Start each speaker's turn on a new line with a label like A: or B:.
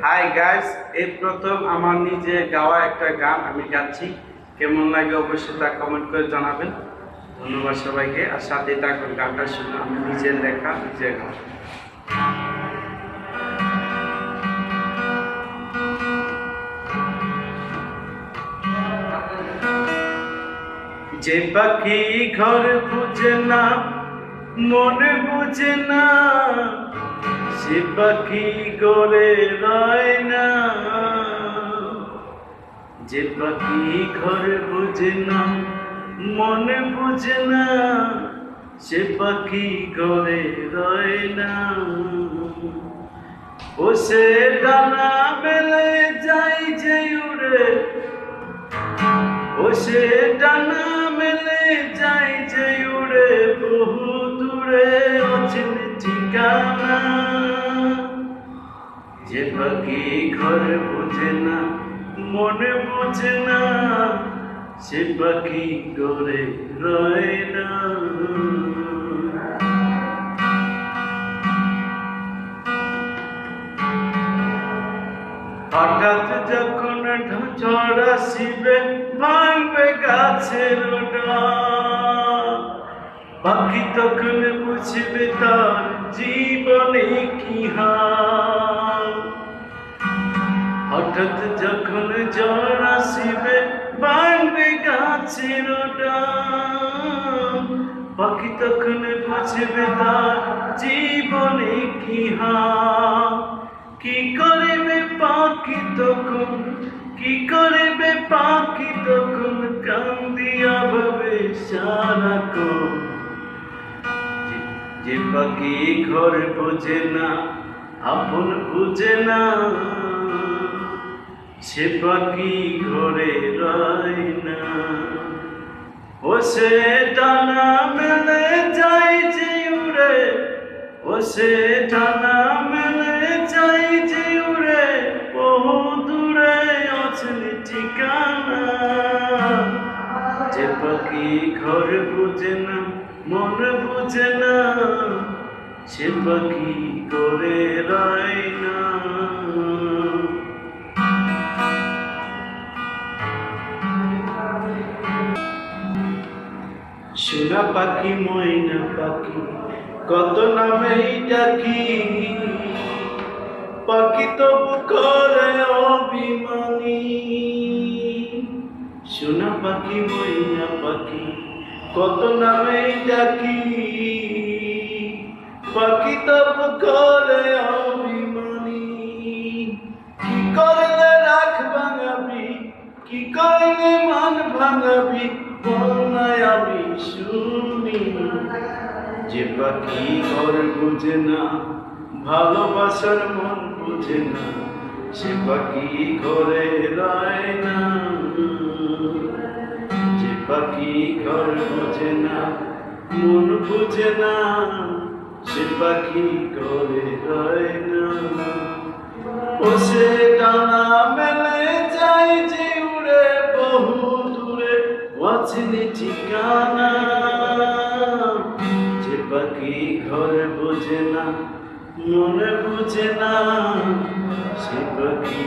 A: Hi guys, এই প্রথম আমার নিজে গাওয়া একটা গান আমি গাচ্ছি। কেমন লাগে অবশ্যই তা কমেন্ট করে জানাবেন। ধন্যবাদ সবাইকে, আর সাথে থাকুন। গানটা শুনে আমি নিজের লেখা নিজে গাওয়া। যে পাখি ঘর বুঝে না, মন বুঝে না, সে পাখি গড়ে রয় না। যে পাখি ঘর বুঝে না, মন বুঝে না, সে পাখি গড়ে রয় না। ও সে ডানা মেলে যাই যে উড়ে, ও সে ডানা মেলে যাই যে উড়ে, বহু দূরে অচিন ঠিকানা। যে পাখি ঘর বুঝে না, মনে বুঝে না, সে পাখি গড়ে রয় না। হঠাৎ যখন ঝড় আসিবে, ভাঙবে গাছের ডাল, পাখি তখন বুঝবে তার জীবনে কি হাল। হঠাৎ যখন ঝড় আসিবে, ভাঙবে গাছের ডাল, পাখি তখন বুঝবে তার জীবনে কি হাল। কি করিবে পাখি তখন, কি করিবে পাখি তখন, কান্দিয়া ভাবে সারাক্ষণ। যে পাখি ঘর বুঝে না, আপন বুঝে না, সে পাখি ঘরে রয় না। ও সে ডানা মেলে যাই যে উড়ে, ও সে ডানা মেলে যাই যে উড়ে, বহু দূরে অচেন ঠিকানা। যে পাখি ঘর বুঝে না, মন বুঝে না, সে পাখি করে রয় না। সোনা পাখি ময়না পাখি কত নামেই ডাকি, পাখি তবু করে অভিমানী। সোনা পাখি ময়না পাখি কত নামেই ডাকি, পাখি তবু করে অভিমানী। কি করলে রাখ ভাঙাবি, কি করলে মান ভাঙাবি, বলনায় আমি শুনি। যে পাখি ঘর বুঝে না, ভালোবাসার মন বুঝে না, সে পাখি ঘরে রয় না। যে পাখি ঘর বুঝে না, মন বুঝে না, সে পাখি ঘরে রয় না। ও সে ডানা মেলে যায় যে উড়ে, বহু দূরে অচিন ঠিকানা। যে পাখি ঘর বুঝে না, মনে বুঝে না, সে পাখি